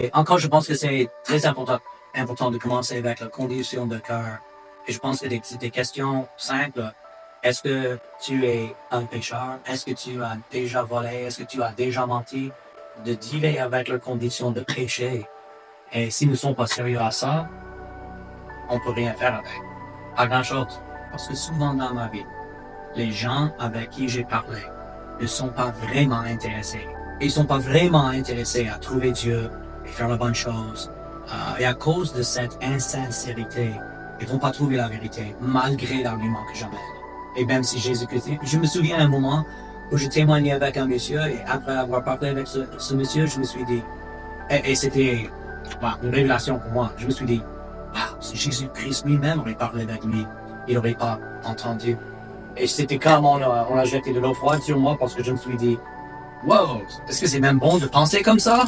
Et encore, je pense que c'est très important de commencer avec la condition de cœur. Et je pense que des questions simples. Est-ce que tu es un pécheur? Est-ce que tu as déjà volé? Est-ce que tu as déjà menti? De dealer avec la condition de péché. Et si nous ne sommes pas sérieux à ça, on peut rien faire avec. Pas grand-chose. Parce que souvent dans ma vie, les gens avec qui j'ai parlé ne sont pas vraiment intéressés. Ils ne sont pas vraiment intéressés à trouver Dieu et faire la bonne chose. Et à cause de cette insincérité, ils ne vont pas trouver la vérité, malgré l'argument que j'amène. Et même si Jésus-Christ, je me souviens à un moment où je témoignais avec un monsieur, et après avoir parlé avec ce monsieur, je me suis dit, et c'était une révélation pour moi, je me suis dit, si Jésus-Christ lui-même aurait parlé avec lui, il n'aurait pas entendu. Et c'était comme on a jeté de l'eau froide sur moi parce que je me suis dit, wow, est-ce que c'est même bon de penser comme ça?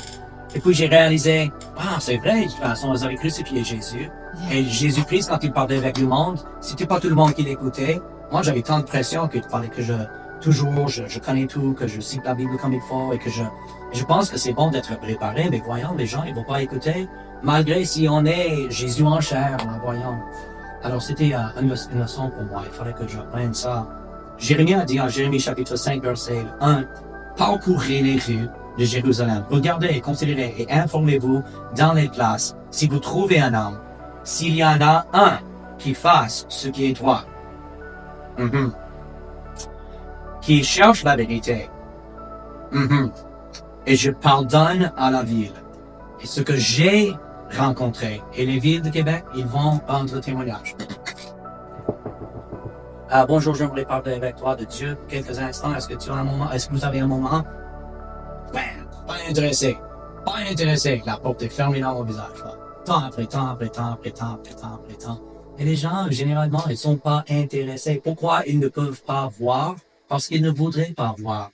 Et puis j'ai réalisé, c'est vrai, de toute façon, ils avaient crucifié Jésus. Et Jésus-Christ, quand il parlait avec le monde, c'était pas tout le monde qui l'écoutait. Moi, j'avais tant de pression qu'il fallait que je connais tout, que je cite la Bible comme il faut et que je pense que c'est bon d'être préparé, mais voyons, les gens, ils vont pas écouter, malgré si on est Jésus en chair, voyons. Alors, c'était une leçon pour moi. Il fallait que j'apprenne ça. Jérémie a dit en Jérémie chapitre 5, verset 1, parcourez les rues de Jérusalem. Regardez et considérez et informez-vous dans les places si vous trouvez un homme. S'il y en a un qui fasse ce qui est droit, qui cherche la vérité, et je pardonne à la ville. Et ce que j'ai rencontré, et les villes de Québec, ils vont rendre témoignage. Bonjour, j'aimerais parler avec toi de Dieu pour quelques instants. Est-ce que tu as un moment? Est-ce que vous avez un moment? Pas intéressé. Pas intéressé. La porte est fermée dans mon visage. Là. Temps après temps, après temps, après temps, après temps, après temps. Et les gens, généralement, ils sont pas intéressés. Pourquoi ils ne peuvent pas voir? Parce qu'ils ne voudraient pas voir.